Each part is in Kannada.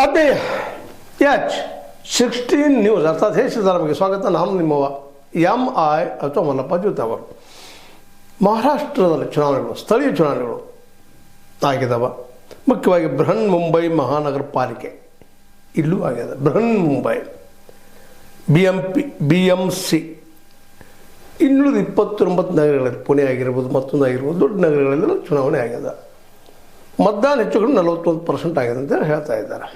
ಆತ್ಮೀಯ H16 ನ್ಯೂಸ್ ಅರ್ಥಾತ್ ದೇಶದ ನಮಗೆ ಸ್ವಾಗತ. ನಾನು ನಿಮ್ಮವ MI ಅಥವಾ ಮಲ್ಲಪ್ಪ ಜೂತವರು. ಮಹಾರಾಷ್ಟ್ರದಲ್ಲಿ ಚುನಾವಣೆಗಳು, ಸ್ಥಳೀಯ ಚುನಾವಣೆಗಳು ಆಗಿದ್ದಾವೆ. ಮುಖ್ಯವಾಗಿ ಬೃಹನ್ ಮುಂಬೈ ಮಹಾನಗರ ಪಾಲಿಕೆ ಇಲ್ಲೂ ಆಗಿದೆ. ಬೃಹನ್ ಮುಂಬೈ BMC ಇನ್ನುಳಿದ 29 ನಗರಗಳಲ್ಲಿ, ಪುಣೆ ಆಗಿರ್ಬೋದು, ಮತ್ತೊಂದು ಆಗಿರ್ಬೋದು, ದೊಡ್ಡ ನಗರಗಳೆಲ್ಲ ಚುನಾವಣೆ ಆಗಿದೆ. ಮತದಾನ ಹೆಚ್ಚು ಕಡಿಮೆ 41% ಆಗಿದೆ ಅಂತ ಹೇಳ್ತಾ ಇದ್ದಾರೆ.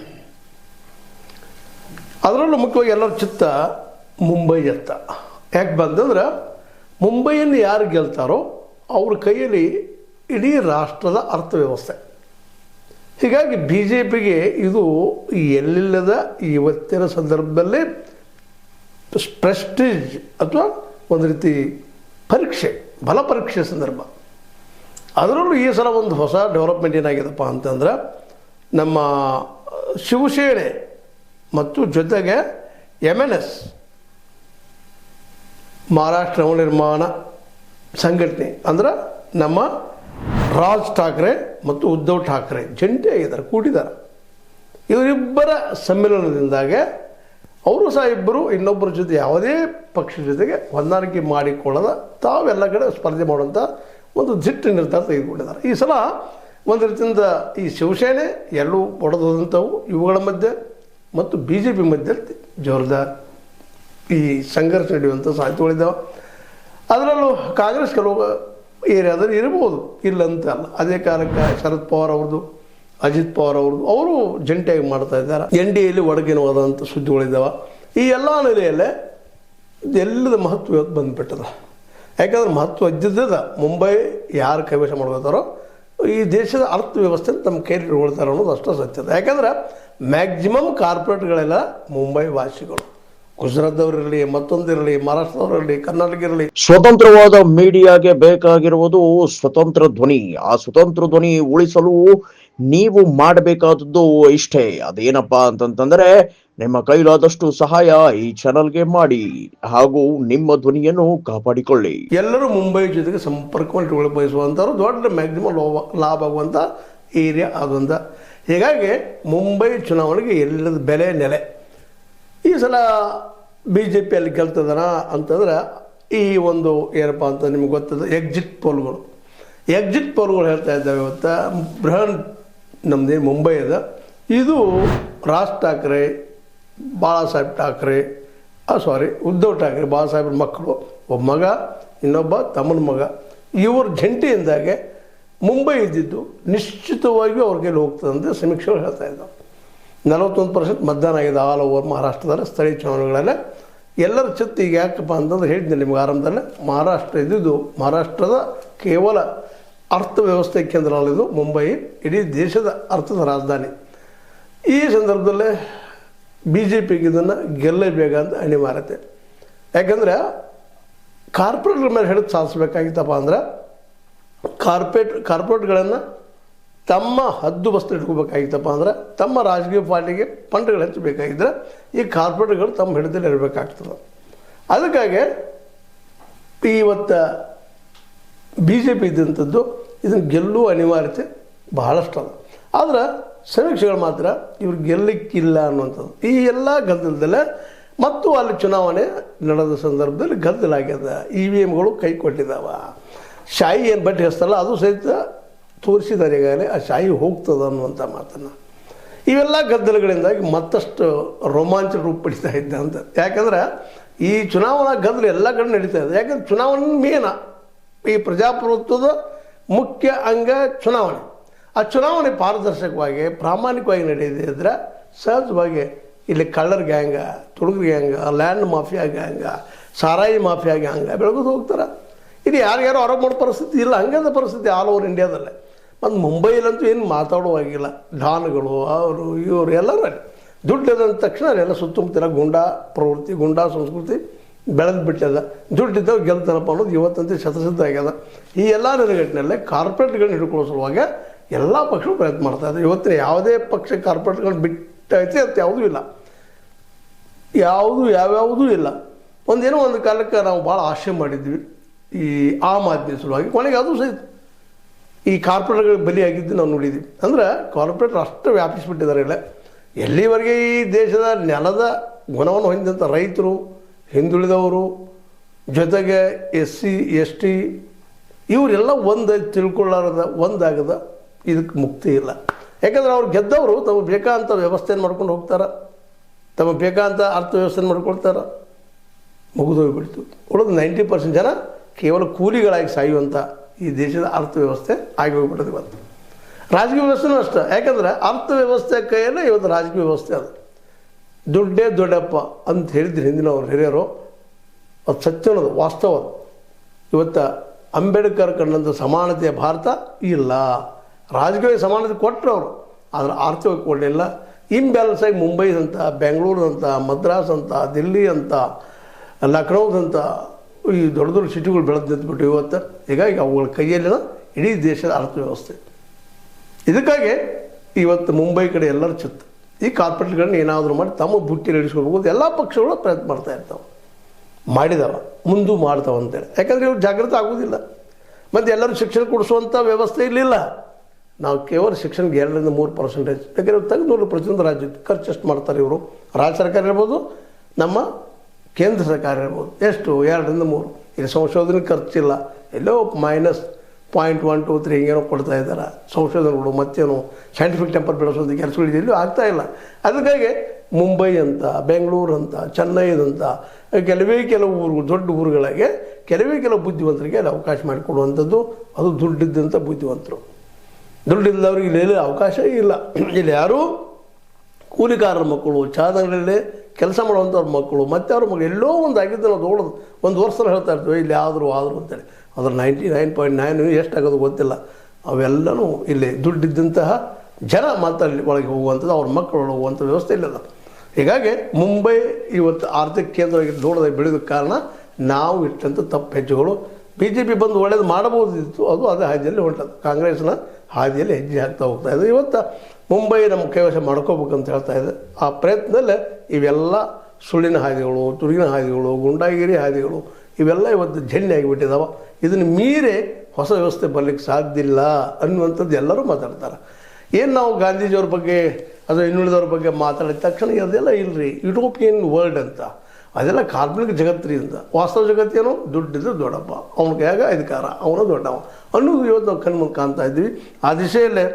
ಅದರಲ್ಲೂ ಮುಖ್ಯವಾಗಿ ಎಲ್ಲರ ಚಿತ್ತ ಮುಂಬೈಯತ್ತ. ಯಾಕೆ ಬಂದಂದ್ರೆ ಮುಂಬೈಯನ್ನು ಯಾರು ಗೆಲ್ತಾರೋ ಅವ್ರ ಕೈಯಲ್ಲಿ ಇಡೀ ರಾಷ್ಟ್ರದ ಅರ್ಥವ್ಯವಸ್ಥೆ. ಹೀಗಾಗಿ BJPಗೆ ಇದು ಎಲ್ಲಿಲ್ಲದ ಇವತ್ತಿನ ಸಂದರ್ಭದಲ್ಲಿ ಪ್ರೆಸ್ಟೀಜ್ ಅಥವಾ ಒಂದು ರೀತಿ ಪರೀಕ್ಷೆ, ಬಲ ಪರೀಕ್ಷೆ ಸಂದರ್ಭ. ಅದರಲ್ಲೂ ಈ ಸಲ ಒಂದು ಹೊಸ ಡೆವಲಪ್ಮೆಂಟ್ ಏನಾಗಿದೆಪ್ಪ ಅಂತಂದ್ರೆ, ನಮ್ಮ ಶಿವಸೇನೆ ಮತ್ತು ಜೊತೆಗೆ MNS ಮಹಾರಾಷ್ಟ್ರ ನವನಿರ್ಮಾಣ ಸಂಘಟನೆ ಅಂದ್ರೆ ನಮ್ಮ ರಾಜ್ ಠಾಕ್ರೆ ಮತ್ತು ಉದ್ಧವ್ ಠಾಕ್ರೆ ಜಂಟಿಯಾಗಿದ್ದಾರೆ, ಕೂಡಿದ್ದಾರೆ. ಇವರಿಬ್ಬರ ಸಮ್ಮಿಲನದಿಂದಾಗೆ ಅವರು ಸಹ ಇಬ್ಬರು ಇನ್ನೊಬ್ಬರ ಜೊತೆ ಯಾವುದೇ ಪಕ್ಷದ ಜೊತೆಗೆ ಹೊಂದಾಣಿಕೆ ಮಾಡಿಕೊಳ್ಳದ ತಾವೆಲ್ಲ ಕಡೆ ಸ್ಪರ್ಧೆ ಮಾಡುವಂಥ ಒಂದು ದಿಟ್ಟ ನಿರ್ಧಾರ ತೆಗೆದುಕೊಂಡಿದ್ದಾರೆ. ಈ ಸಲ ಒಂದು ರೀತಿಯಿಂದ ಈ ಶಿವಸೇನೆ ಎರಡೂ ಒಡೆದಂಥವು, ಇವುಗಳ ಮಧ್ಯೆ ಮತ್ತು BJP ಮಧ್ಯೆ ಜೋರ್ದಾರ್ ಈ ಸಂಘರ್ಷ ನಡೆಯುವಂಥ ಸಾಧ್ಯತೆಗಳಿದ್ದಾವೆ. ಅದರಲ್ಲೂ ಕಾಂಗ್ರೆಸ್ ಕೆಲವು ಏರಿಯಾದಲ್ಲಿ ಇರ್ಬೋದು, ಇಲ್ಲಂತ ಅಲ್ಲ. ಅದೇ ಕಾಲಕ್ಕೆ ಶರದ್ ಪವಾರ್ ಅವ್ರದ್ದು, ಅಜಿತ್ ಪವಾರ್ ಅವ್ರದ್ದು ಅವರು ಜಂಟಿಯಾಗಿ ಮಾಡ್ತಾ ಇದ್ದಾರೆ. NDAಯಲ್ಲಿ ಒಡಗಿನವಾದಂಥ ಸುದ್ದಿಗಳಿದ್ದಾವೆ. ಈ ಎಲ್ಲ ನೆಲೆಯಲ್ಲೇ ಎಲ್ಲದ ಮಹತ್ವ ಇವತ್ತು ಬಂದುಬಿಟ್ಟದ. ಯಾಕಂದ್ರೆ ಮಹತ್ವ ಇದ್ದಿದ್ದದ ಮುಂಬೈ ಯಾರು ಕೈವಶ ಮಾಡ್ಕೋತಾರೋ ಈ ದೇಶದ ಅರ್ಥವ್ಯವಸ್ಥೆ ತಮ್ಮ ಕೈಲಿ ಇಟ್ಕೊಳ್ತಾರೆ ಅನ್ನೋದು ಅಷ್ಟೇ ಸತ್ಯದ. ಯಾಕಂದ್ರೆ ಮ್ಯಾಕ್ಸಿಮಮ್ ಕಾರ್ಪೊರೇಟ್ಗಳೆಲ್ಲ ಮುಂಬೈ ವಾಸಿಗಳು. ಗುಜರಾತ್ದವರಿರಲಿ, ಮತ್ತೊಂದಿರಲಿ, ಮಹಾರಾಷ್ಟ್ರದವರಿರಲಿ, ಕರ್ನಾಟಕ ಇರಲಿ. ಸ್ವತಂತ್ರವಾದ ಮೀಡಿಯಾಗೆ ಬೇಕಾಗಿರುವುದು ಸ್ವತಂತ್ರ ಧ್ವನಿ. ಆ ಸ್ವತಂತ್ರ ಧ್ವನಿ ಉಳಿಸಲು ನೀವು ಮಾಡಬೇಕಾದದ್ದು ಇಷ್ಟೇ. ಅದೇನಪ್ಪಾ ಅಂತಂತಂದ್ರೆ, ನಿಮ್ಮ ಕೈಲಾದಷ್ಟು ಸಹಾಯ ಈ ಚಾನಲ್ಗೆ ಮಾಡಿ ಹಾಗೂ ನಿಮ್ಮ ಧ್ವನಿಯನ್ನು ಕಾಪಾಡಿಕೊಳ್ಳಿ. ಎಲ್ಲರೂ ಮುಂಬೈ ಜೊತೆಗೆ ಸಂಪರ್ಕವನ್ನು ಬಯಸುವಂಥವ್ರು ದೊಡ್ಡ ಮ್ಯಾಕ್ಸಿಮಮ್ ಲಾಭ ಆಗುವಂಥ ಏರಿಯಾ ಅದೊಂದ. ಹೀಗಾಗಿ ಮುಂಬೈ ಚುನಾವಣೆಗೆ ಎಲ್ಲದ ಬೆಲೆ ನೆಲೆ. ಈ ಸಲ BJP ಅಲ್ಲಿ ಗೆಲ್ತದನ ಅಂತಂದ್ರೆ ಈ ಒಂದು ಏನಪ್ಪ ಅಂತ ನಿಮ್ಗೆ ಗೊತ್ತದ ಎಕ್ಸಿಟ್ ಪೋಲ್ಗಳು ಹೇಳ್ತಾ ಇದ್ದಾವೆ. ಇವತ್ತು ಬೃಹನ್ ನಮ್ಮದೇ ಮುಂಬೈ ಅದ. ಇದು ರಾಜ್ ಠಾಕ್ರೆ, ಬಾಳಾಸಾಹೇಬ್ ಠಾಕ್ರೆ, ಉದ್ಧವ್ ಠಾಕ್ರೆ, ಬಾಳಾಸಾಹೇಬ್ರ ಮಕ್ಕಳು, ಒಬ್ಬ ಮಗ, ಇನ್ನೊಬ್ಬ ತಮ್ಮನ ಮಗ, ಇವರು ಜಂಟಿಯಿಂದಾಗೆ ಮುಂಬೈ ಇದ್ದಿದ್ದು ನಿಶ್ಚಿತವಾಗಿ ಅವ್ರ ಕೈಲಿ ಹೋಗ್ತದಂತೆ ಸಮೀಕ್ಷೆಗಳು ಹೇಳ್ತಾ ಇದ್ದಾವೆ. 41% ಮತದಾನ ಆಗಿದೆ ಆಲ್ ಓವರ್ ಮಹಾರಾಷ್ಟ್ರದಲ್ಲಿ ಸ್ಥಳೀಯ ಚುನಾವಣೆಗಳಲ್ಲೇ. ಎಲ್ಲರ ಚಿತ್ತ ಈಗ ಯಾಕಪ್ಪ ಅಂತಂದ್ರೆ ಹೇಳಿದ್ದೆ ನಿಮ್ಗೆ ಆರಂಭದಲ್ಲೇ, ಮಹಾರಾಷ್ಟ್ರ ಇದ್ದಿದ್ದು ಮಹಾರಾಷ್ಟ್ರದ ಕೇವಲ ಅರ್ಥವ್ಯವಸ್ಥೆ ಕೇಂದ್ರ ಅಲ್ಲಿದ್ದು ಮುಂಬೈ ಇಡೀ ದೇಶದ ಅರ್ಥದ ರಾಜಧಾನಿ. ಈ ಸಂದರ್ಭದಲ್ಲೇ BJPಗೆ ಇದನ್ನು ಗೆಲ್ಲಬೇಕು ಅಂತ ಅನಿವಾರ್ಯತೆ. ಯಾಕಂದರೆ ಕಾರ್ಪೊರೇಟ್ಗಳ ಮೇಲೆ ಹಿಡಿದು ಸಾಧಿಸಬೇಕಾಗಿತ್ತಪ್ಪ ಅಂದ್ರೆ ಕಾರ್ಪೊರೇಟ್ಗಳನ್ನು ತಮ್ಮ ಹದ್ದು ಬಸ್ತು ಇಟ್ಕೋಬೇಕಾಗಿತ್ತಪ್ಪ ಅಂದ್ರೆ, ತಮ್ಮ ರಾಜಕೀಯ ಪಾರ್ಟಿಗೆ ಫಂಡ್ಗಳು ಹೆಚ್ಚಬೇಕಾಗಿದ್ದರೆ ಈ ಕಾರ್ಪೊರೇಟ್ಗಳು ತಮ್ಮ ಹಿಡಿದಲ್ಲಿ ಇರಬೇಕಾಗ್ತದೆ. ಅದಕ್ಕಾಗಿ ಇವತ್ತು BJP ಇದ್ದಂಥದ್ದು ಇದನ್ನು ಗೆಲ್ಲುವ ಅನಿವಾರ್ಯತೆ ಬಹಳಷ್ಟು ಅದ. ಆದರೆ ಸಮೀಕ್ಷೆಗಳು ಮಾತ್ರ ಇವ್ರು ಗೆಲ್ಲಕ್ಕಿಲ್ಲ ಅನ್ನುವಂಥದ್ದು. ಈ ಎಲ್ಲ ಗದ್ದಲದಲ್ಲೇ ಮತ್ತು ಅಲ್ಲಿ ಚುನಾವಣೆ ನಡೆದ ಸಂದರ್ಭದಲ್ಲಿ ಗದ್ದಲಾಗ್ಯದ. EVMಗಳು ಕೈ ಕೊಟ್ಟಿದ್ದಾವೆ. ಶಾಯಿ ಏನು ಬಟ್ಟೆ ಹೆಸ್ತಲ್ಲ ಅದು ಸಹಿತ ತೋರಿಸಿದ್ದಾರೆ ಈಗಾಗಲೇ. ಆ ಶಾಯಿ ಹೋಗ್ತದೆ ಅನ್ನುವಂಥ ಮಾತನ್ನು. ಇವೆಲ್ಲ ಗದ್ದಲಗಳಿಂದಾಗಿ ಮತ್ತಷ್ಟು ರೋಮಾಂಚ ರೂಪ ಪಡಿತಾ ಇದ್ದ ಅಂತ. ಯಾಕಂದ್ರೆ ಈ ಚುನಾವಣಾ ಗದ್ದಲ ಎಲ್ಲ ಕಡೆ ನಡೀತಾ ಇದೆ. ಯಾಕಂದ್ರೆ ಚುನಾವಣೆ ಮೇನ ಈ ಪ್ರಜಾಪ್ರಭುತ್ವದ ಮುಖ್ಯ ಅಂಗ ಚುನಾವಣೆ. ಆ ಚುನಾವಣೆ ಪಾರದರ್ಶಕವಾಗಿ ಪ್ರಾಮಾಣಿಕವಾಗಿ ನಡೆದಿದ್ರೆ ಸಹಜವಾಗಿ ಇಲ್ಲಿ ಕಳ್ಳರ್ ಗ್ಯಾಂಗ, ತುಡುಗರ ಗ್ಯಾಂಗ, ಲ್ಯಾಂಡ್ ಮಾಫಿಯಾ ಗ್ಯಾಂಗ, ಸಾರಾಯಿ ಮಾಫಿಯಾ ಗ್ಯಾಂಗ ಬೆಳಗೋದು ಹೋಗ್ತಾರೆ. ಇದು ಯಾರ್ಯಾರು ಹೊರಗೆ ಮಾಡೋ ಪರಿಸ್ಥಿತಿ ಇಲ್ಲ. ಹಂಗದ ಪರಿಸ್ಥಿತಿ ಆಲ್ ಓವರ್ ಇಂಡಿಯಾದಲ್ಲೇ. ಮತ್ತು ಮುಂಬೈಲಂತೂ ಏನು ಮಾತಾಡುವಾಗಿಲ್ಲ. ಡಾನ್ಗಳು ಅವರು ಇವರು ಎಲ್ಲರೂ ದುಡ್ಡಿದಂದ ತಕ್ಷಣ ಎಲ್ಲ ಸುತ್ತಮುತ್ತಲ ಗುಂಡಾ ಪ್ರವೃತ್ತಿ, ಗುಂಡಾ ಸಂಸ್ಕೃತಿ ಬೆಳೆದು ಬಿಟ್ಟದ. ದುಡ್ಡಿದ್ದವು ಗೆಲ್ತಾನಪ್ಪ ಅನ್ನೋದು ಇವತ್ತಂತೆ ಶತಸಿದ್ಧ ಆಗ್ಯದ. ಈ ಎಲ್ಲ ನೆಲೆಗಟ್ಟಿನಲ್ಲೇ ಕಾರ್ಪೊರೇಟ್ಗಳನ್ನ ಹಿಡ್ಕೊಳ್ಳೋ ಸಲುವಾಗಿ ಎಲ್ಲ ಪಕ್ಷಗಳು ಪ್ರಯತ್ನ ಮಾಡ್ತಾಯಿದ್ದಾರೆ. ಇವತ್ತಿನ ಯಾವುದೇ ಪಕ್ಷ ಕಾರ್ಪೊರೇಟ್ಗಳನ್ನ ಬಿಟ್ಟೈತೆ ಅಂತ ಯಾವುದೂ ಇಲ್ಲ, ಯಾವ್ಯಾವುದೂ ಇಲ್ಲ. ಒಂದೇನೋ ಒಂದು ಕಾಲಕ್ಕೆ ನಾವು ಭಾಳ ಆಶೆ ಮಾಡಿದ್ವಿ ಈ ಆಮ್ ಆದ್ಮಿ ಸಲುವಾಗಿ. ಕೊನೆಗೆ ಅದು ಸಹಿತ ಈ ಕಾರ್ಪೊರೇಟ್ಗಳಿಗೆ ಬಲಿಯಾಗಿದ್ದು ನಾವು ನೋಡಿದ್ವಿ. ಅಂದ್ರೆ ಕಾರ್ಪೊರೇಟರ್ ಅಷ್ಟು ವ್ಯಾಪಿಸಿಬಿಟ್ಟಿದ್ದಾರೆ. ಇಲ್ಲ ಎಲ್ಲಿವರೆಗೆ ಈ ದೇಶದ ನೆಲದ ಗುಣವನ್ನು ಹೊಂದಿದಂಥ ರೈತರು, ಹಿಂದುಳಿದವರು, ಜೊತೆಗೆ SC ST ಇವರೆಲ್ಲ ತಿಳ್ಕೊಳ್ಳಾರದ ಒಂದಾಗದ ಇದಕ್ಕೆ ಮುಕ್ತಿ ಇಲ್ಲ. ಯಾಕಂದ್ರೆ ಅವ್ರು ಗೆದ್ದವರು ತಮಗೆ ಬೇಕಾದಂಥ ವ್ಯವಸ್ಥೆಯನ್ನು ಮಾಡ್ಕೊಂಡು ಹೋಗ್ತಾರೆ, ತಮಗೆ ಬೇಕಾದಂಥ ಅರ್ಥವ್ಯವಸ್ಥೆಯನ್ನು ಮಾಡ್ಕೊಳ್ತಾರೆ, ಮುಗಿದೋಗ್ಬಿಡ್ತು. ಉಳಿದು 90% ಜನ ಕೇವಲ ಕೂಲಿಗಳಾಗಿ ಸಾಯುವಂಥ ಈ ದೇಶದ ಅರ್ಥವ್ಯವಸ್ಥೆ ಆಗಿ ಹೋಗ್ಬಿಟ್ಟದೆ ಇವತ್ತು. ರಾಜಕೀಯ ವ್ಯವಸ್ಥೆನೂ ಅಷ್ಟೇ. ಯಾಕಂದರೆ ಅರ್ಥವ್ಯವಸ್ಥೆ ಕೈಯಲ್ಲೇ ಇವತ್ತು ರಾಜಕೀಯ ವ್ಯವಸ್ಥೆ ಅದು. ದುಡ್ಡೇ ದೊಡ್ಡಪ್ಪ ಅಂತ ಹೇಳಿದ್ರು ಹಿಂದಿನ ಅವ್ರು ಹಿರಿಯರು. ಅದು ಸತ್ಯನದು, ವಾಸ್ತವ. ಇವತ್ತು ಅಂಬೇಡ್ಕರ್ ಕಂಡಂಥ ಸಮಾನತೆಯ ಭಾರತ ಇಲ್ಲ. ರಾಜಕೀಯ ಸಮಾನತೆ ಕೊಟ್ಟರು ಅವರು, ಆದರೆ ಆರ್ಥಿಕ ಕೊಡಲಿಲ್ಲ. ಇಂಬ್ಯಾಲೆನ್ಸ್ ಆಗಿ ಮುಂಬೈದಂಥ, ಬೆಂಗಳೂರಂಥ, ಮದ್ರಾಸ್ ಅಂತ, ದಿಲ್ಲಿ ಅಂತ, ಲಕ್ನೋದಂಥ ಈ ದೊಡ್ಡ ದೊಡ್ಡ ಸಿಟಿಗಳು ಬೆಳೆದು ನಿಂತ್ಬಿಟ್ಟು ಇವತ್ತು. ಹೀಗಾಗಿ ಅವುಗಳ ಕೈಯಲ್ಲಿನ ಇಡೀ ದೇಶದ ಅರ್ಥವ್ಯವಸ್ಥೆ. ಇದಕ್ಕಾಗಿ ಇವತ್ತು ಮುಂಬೈ ಕಡೆ ಎಲ್ಲರೂ ಚಿತ್ತ ಈ ಕಾರ್ಪೊರೇಟ್ಗಳನ್ನ ಏನಾದರೂ ಮಾಡಿ ತಮ್ಮ ಬುಟ್ಟಿಯಲ್ಲಿ ಇಳಿಸ್ಕೊಳ್ಬೇಕು ಎಲ್ಲ ಪಕ್ಷಗಳು ಪ್ರಯತ್ನ ಮಾಡ್ತಾ ಇರ್ತಾವೆ, ಮಾಡಿದವ, ಮುಂದೂ ಮಾಡ್ತಾವೆ ಅಂತೇಳಿ. ಯಾಕಂದರೆ ಇವ್ರು ಜಾಗೃತಿ ಆಗೋದಿಲ್ಲ. ಮತ್ತು ಎಲ್ಲರೂ ಶಿಕ್ಷಣ ಕೊಡಿಸುವಂಥ ವ್ಯವಸ್ಥೆ ಇರಲಿಲ್ಲ. ನಾವು ಕೇವಲ ಶಿಕ್ಷಣಕ್ಕೆ 2-3% ಯಾಕಂದರೆ ತೆಗೆದು ನೋಡಿ ಪ್ರತಿಯೊಂದು ರಾಜ್ಯಕ್ಕೆ ಖರ್ಚು ಎಷ್ಟು ಮಾಡ್ತಾರೆ ಇವರು. ರಾಜ್ಯ ಸರ್ಕಾರ ಇರ್ಬೋದು, ನಮ್ಮ ಕೇಂದ್ರ ಸರ್ಕಾರ ಇರ್ಬೋದು. ಎಷ್ಟು? 2-3. ಇಲ್ಲಿ ಸಂಶೋಧನೆ ಖರ್ಚಿಲ್ಲ, ಎಲ್ಲೋ -0.1, 2, 3 ಹಿಂಗೇನೋ ಕೊಡ್ತಾ ಇದ್ದಾರೆ ಸಂಶೋಧನೆಗಳು. ಮತ್ತೇನು ಸೈಂಟಿಫಿಕ್ ಟೆಂಪರ್ ಬೆಳೆಸೋದು ಕೆಲಸಗಳು ಎಲ್ಲೂ ಆಗ್ತಾಯಿಲ್ಲ. ಅದಕ್ಕಾಗಿ ಮುಂಬೈ ಅಂತ, ಬೆಂಗಳೂರು ಅಂತ, ಚೆನ್ನೈದಂತ ಕೆಲವು ಊರುಗಳು, ದೊಡ್ಡ ಊರುಗಳಿಗೆ ಕೆಲವು ಬುದ್ಧಿವಂತರಿಗೆ ಅಲ್ಲಿ ಅವಕಾಶ ಮಾಡಿಕೊಡುವಂಥದ್ದು. ಅದು ದುಡ್ಡಿದ್ದಂಥ ಬುದ್ಧಿವಂತರು. ದುಡ್ಡಿಲ್ಲದವ್ರಿಗೆ ಇಲ್ಲಿ ಅವಕಾಶ ಇಲ್ಲ. ಇಲ್ಲಿ ಯಾರೂ ಕೂಲಿಕಾರರ ಮಕ್ಕಳು, ಚಾದಂಗಡಲ್ಲಿ ಕೆಲಸ ಮಾಡುವಂಥವ್ರ ಮಕ್ಕಳು, ಮತ್ತು ಅವ್ರ ಮಕ್ಕಳು ಎಲ್ಲೋ ಒಂದು ಆಗಿದ್ದು ನಾವು ದೊಡ್ಡದು ಒಂದು ವರ್ಷದಲ್ಲಿ ಹೇಳ್ತಾ ಇರ್ತೀವಿ ಇಲ್ಲಿ ಆದರೂ ಅಂತೇಳಿ. ಅದ್ರ 99.9 ಎಷ್ಟಾಗೋದು ಗೊತ್ತಿಲ್ಲ. ಅವೆಲ್ಲನೂ ಇಲ್ಲಿ ದುಡ್ಡಿದ್ದಂತಹ ಜನ ಮಾತಲ್ಲಿ ಒಳಗೆ ಹೋಗುವಂಥದ್ದು, ಅವ್ರ ಮಕ್ಕಳು ಹೋಗುವಂಥ ವ್ಯವಸ್ಥೆ ಇಲ್ಲದ. ಹೀಗಾಗಿ ಮುಂಬೈ ಇವತ್ತು ಆರ್ಥಿಕ ಕೇಂದ್ರವಾಗಿ ದೊಡ್ಡದಾಗಿ ಬೆಳೆಯೋದಕ್ಕೆ ಕಾರಣ ನಾವು ಇಟ್ಟಂಥ ತಪ್ಪು ಹೆಜ್ಜೆಗಳು. BJP ಬಂದು ಒಳ್ಳೇದು ಮಾಡಬಹುದಿತ್ತು, ಅದು ಅದೇ ಹಾದಿಯಲ್ಲಿ ಹೊಂಟದ್ದು. ಕಾಂಗ್ರೆಸ್ನ ಹಾದಿಯಲ್ಲಿ ಹೆಜ್ಜೆ ಹಾಕ್ತಾ ಹೋಗ್ತಾ ಇದೆ. ಇವತ್ತು ಮುಂಬೈ ನಮ್ಮ ಕೈವಶ ಮಾಡ್ಕೋಬೇಕಂತ ಹೇಳ್ತಾ ಇದೆ. ಆ ಪ್ರಯತ್ನದಲ್ಲೇ ಇವೆಲ್ಲ ಸುಳ್ಳಿನ ಹಾದಿಗಳು, ತುರುಗಿನ ಹಾದಿಗಳು, ಗುಂಡಾಗಿರಿ ಹಾದಿಗಳು ಇವೆಲ್ಲ ಇವತ್ತು ಜನ್ಯ ಆಗಿಬಿಟ್ಟಿದ್ದಾವೆ. ಇದನ್ನು ಮೀರಿ ಹೊಸ ವ್ಯವಸ್ಥೆ ಬರಲಿಕ್ಕೆ ಸಾಧ್ಯ ಇಲ್ಲ ಅನ್ನುವಂಥದ್ದು ಎಲ್ಲರೂ ಮಾತಾಡ್ತಾರೆ. ಏನು ನಾವು ಗಾಂಧೀಜಿಯವ್ರ ಬಗ್ಗೆ ಅದು ಇನ್ನುಳಿದವ್ರ ಬಗ್ಗೆ ಮಾತಾಡಿದ ತಕ್ಷಣ ಅದೆಲ್ಲ ಇಲ್ಲರಿ ಯುಟೋಪಿಯನ್ ವರ್ಲ್ಡ್ ಅಂತ, ಅದೆಲ್ಲ ಕಾಲ್ಪನಿಕ ಜಗತ್ತು ರೀ ಅಂತ. ವಾಸ್ತವ ಜಗತ್ತೇನು? ದುಡ್ಡಿದ್ರೆ ದೊಡ್ಡಪ್ಪ, ಅವನ ಕೈಯಾಗ ಅಧಿಕಾರ, ಅವನು ದೊಡ್ಡವ ಅನ್ನೋದು ಇವತ್ತು ನಾವು ಕಣ್ಮುಂದೆ ಕಾಣ್ತಾ ಇದ್ವಿ. ಆ ದಿಶೆಯಲ್ಲೇ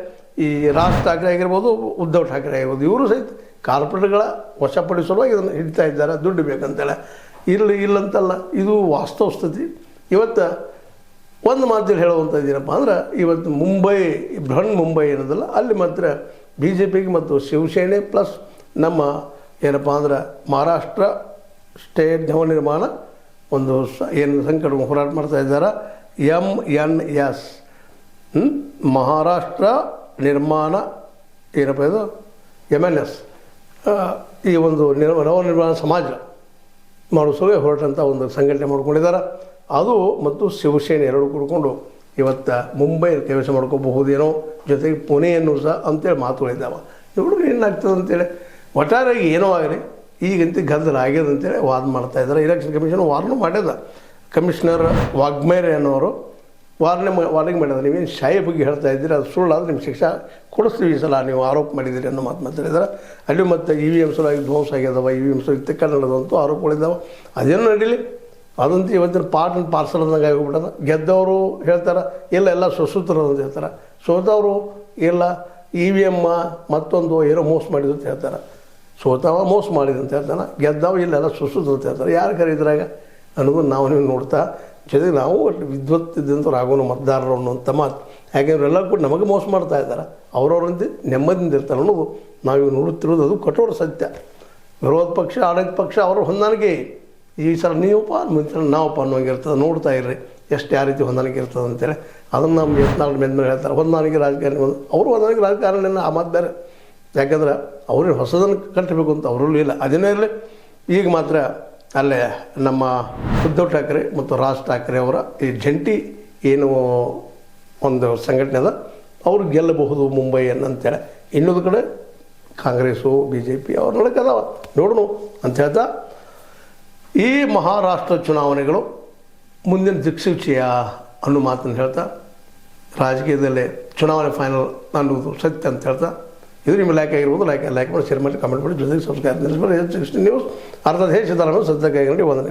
ಈ ರಾಜ್ ಠಾಕ್ರೆ ಆಗಿರ್ಬೋದು, ಉದ್ಧವ್ ಠಾಕ್ರೆ ಆಗಿರ್ಬೋದು, ಇವರು ಸಹಿತ ಕಾರ್ಪೊರೇಟ್ಗಳ ವಶಪಡಿಸಲುವಾಗಿ ಇದನ್ನು ಹಿಡಿತಾ ಇದ್ದಾರೆ, ದುಡ್ಡು ಬೇಕಂತೇಳಿ. ಇಲ್ಲಂತಲ್ಲ, ಇದು ವಾಸ್ತವ ಸ್ಥಿತಿ. ಇವತ್ತು ಒಂದು ಮಾತಲ್ಲಿ ಹೇಳುವಂಥದ್ದು ಏನಪ್ಪ ಅಂದ್ರೆ, ಇವತ್ತು ಮುಂಬೈ, ಬೃಹನ್ ಮುಂಬೈ ಏನದಲ್ಲ, ಅಲ್ಲಿ ಮಾತ್ರ BJPಗೆ ಮತ್ತು ಶಿವಸೇನೆ ಪ್ಲಸ್ ನಮ್ಮ ಏನಪ್ಪ ಅಂದ್ರೆ ಮಹಾರಾಷ್ಟ್ರ ಸ್ಟೇಟ್ ನವನಿರ್ಮಾಣ ಒಂದು ಏನು ಸಂಕಟ ಹೋರಾಟ ಮಾಡ್ತಾ ಇದ್ದಾರೆ, MNS ಮಹಾರಾಷ್ಟ್ರ ನಿರ್ಮಾಣ ಏನಪ್ಪ ಇದು MNS, ಈ ಒಂದು ನವನಿರ್ಮಾಣ ಸಮಾಜ ಮಾಡೋ ಸಲುವಾಗಿ ಹೊರಟಂಥ ಒಂದು ಸಂಘಟನೆ ಮಾಡ್ಕೊಂಡಿದ್ದಾರೆ. ಅದು ಮತ್ತು ಶಿವಸೇನೆ ಎರಡು ಕೂಡಿಕೊಂಡು ಇವತ್ತು ಮುಂಬೈ ಕೈವಶ ಮಾಡ್ಕೋಬಹುದೇನೋ, ಜೊತೆಗೆ ಪುಣೆಯನ್ನು ಸಹ ಅಂತೇಳಿ ಮಾತುಗಳಿದ್ದಾವೆ. ಇವರು ಏನಾಗ್ತದೆ ಅಂತೇಳಿ ಒಟ್ಟಾರೆಯಾಗಿ ಏನೋ ಆಗಲಿ ಈಗಂತ ಗದ್ದಲ ಆಗ್ಯದ ಅಂತೇಳಿ ವಾದ ಮಾಡ್ತಾಯಿದ್ದಾರೆ. ಎಲೆಕ್ಷನ್ ಕಮಿಷನ್ ವಾರ್ನೂ ಮಾಡ್ಯದ. ಕಮಿಷನರ್ ವಾಗ್ಮೇರೆ ಅನ್ನೋರು ವಾರ್ನಿಂಗ್ ಮಾಡಿದ, ನೀವೇನು ಶಾಯಿ ಬಗ್ಗೆ ಹೇಳ್ತಾ ಇದ್ದೀರಿ, ಅದು ಸುಳ್ಳಾದ್ರೆ ನಿಮ್ಗೆ ಶಿಕ್ಷೆ ಕೊಡಿಸ್ತೀವಿ ಈ ಸಲ ನೀವು ಆರೋಪ ಮಾಡಿದ್ದೀರಿ ಅನ್ನೋ ಮಾತು ಮಾತಾಡಿದ್ದಾರೆ. ಅಲ್ಲಿ ಮತ್ತು EVM ಸಲುವಾಗಿ ಧ್ವಂಸ ಆಗ್ಯದವ, EVM ಸಲುವಾಗಿ ಕನ್ನಡದಂತೂ ಆರೋಪಗಳಿದ್ದಾವೆ. ಅದೇನು ನಡೀಲಿ, ಅದಂತೂ ಇವತ್ತಿನ ಪಾರ್ಟ್ ಆ್ಯಂಡ್ ಪಾರ್ಸಲ್ ಅಂದಂಗೆ ಆಗಿಬಿಟ್ಟದ. ಗೆದ್ದವರು ಹೇಳ್ತಾರೆ ಎಲ್ಲ ಸುಸೂತ್ರರು ಅಂತ ಹೇಳ್ತಾರೆ, ಸೋತವರು ಇಲ್ಲ EVM ಮತ್ತೊಂದು ಏನೋ ಮೋಸ ಮಾಡಿದ್ರು ಅಂತ ಹೇಳ್ತಾರೆ. ಸೋತವ ಮೋಸ ಮಾಡಿದ್ರು ಅಂತ ಹೇಳ್ತಾನೆ, ಗೆದ್ದವ ಇಲ್ಲೆಲ್ಲ ಸುಸೂತ್ರ ಅಂತ ಹೇಳ್ತಾರೆ. ಯಾರು ಕರೀದ್ರಾಗ ಅನ್ನೋದು ನಾವು ನೀವು ನೋಡ್ತಾ, ಜೊತೆಗೆ ನಾವು ವಿದ್ವತ್ತಿದ್ದಂಥವ್ರು ಆಗೋನು ಮತದಾರರು ಅನ್ನೋಂಥ ಮಾತು. ಯಾಕೆಂದ್ರೆ ಎಲ್ಲ ಕೂಡ ನಮಗೆ ಮೋಸ ಮಾಡ್ತಾ ಇದ್ದಾರೆ, ಅವ್ರವ್ರಂತೆ ನೆಮ್ಮದಿಯಿಂದ ಇರ್ತಾರೆ ಅನ್ನೋದು ನಾವು ನೋಡುತ್ತಿರೋದು. ಅದು ಕಠೋರ ಸತ್ಯ. ವಿರೋಧ ಪಕ್ಷ, ಆಡಳಿತ ಪಕ್ಷ ಅವರ ಹೊಂದಾಣಿಕೆ ಈ ಸಲ ನೀವಪ್ಪ, ಮುಂಚೆ ನಾವಪ್ಪ ಅನ್ನೋಂಗಿರ್ತದೆ. ನೋಡ್ತಾ ಇರ್ರಿ ಎಷ್ಟು ಯಾವ ರೀತಿ ಹೊಂದಾಣಿಕೆ ಇರ್ತದೆ ಅಂತೇಳಿ. ಅದನ್ನು ನಮ್ಮ ಯತ್ನಾಳ್ ಮೇಲೆ ಹೇಳ್ತಾರೆ, ಹೊಂದಾಣಿಕೆ ರಾಜಕಾರಣಿ ಅವರು ಹೊಂದಾಣಿಕೆ ರಾಜಕಾರಣ ಆ ಮಾತು ಬೇರೆ. ಯಾಕಂದ್ರೆ ಅವ್ರಿಗೆ ಹೊಸದನ್ನು ಕಟ್ಟಬೇಕು ಅಂತ ಅವರಲ್ಲೂ ಇಲ್ಲ. ಅದೇನೇ ಇರಲಿ, ಈಗ ಮಾತ್ರ ಅಲ್ಲೇ ನಮ್ಮ ಉದ್ಧವ್ ಠಾಕ್ರೆ ಮತ್ತು ರಾಜ್ ಠಾಕ್ರೆ ಅವರ ಈ ಜಂಟಿ ಏನು ಒಂದು ಸಂಘಟನೆ ಅದ, ಅವ್ರು ಗೆಲ್ಲಬಹುದು ಮುಂಬೈಯನ್ನು ಅಂತೇಳಿ. ಇನ್ನೊಂದು ಕಡೆ ಕಾಂಗ್ರೆಸ್ಸು BJP ಅವ್ರೊಳಗೆ ಅದಾವ, ನೋಡೋಣ ಅಂತ ಹೇಳ್ತಾ, ಈ ಮಹಾರಾಷ್ಟ್ರ ಚುನಾವಣೆಗಳು ಮುಂದಿನ ದಿಕ್ಸೂಚಿಯ ಅನ್ನೋ ಮಾತನ್ನು ಹೇಳ್ತಾ, ರಾಜಕೀಯದಲ್ಲೇ ಚುನಾವಣೆ ಫೈನಲ್ ಅನ್ನೋದು ಸತ್ಯ ಅಂತ ಹೇಳ್ತಾ, ಇದು ನಿಮ್ಮ ಲೈಕ್ ಆಗಿರ್ಬೋದು. ಲೈಕ್ ಮಾಡಿ, ಶೇರ್ ಮಾಡಿ, ಕಾಮೆಂಟ್ ಮಾಡಿ, ಜೊತೆಗೆ ಸಬ್ಸ್ಕ್ರೈಬ್ ನಿಲ್ಲಿಸ್ಬೋದು. ನ್ಯೂಸ್ ಅರ್ಧ ದೇಶ ಧರ್ಮ ಸತ್ಯಕ್ಕಾಗಿ ವಂದನೆಗಳು.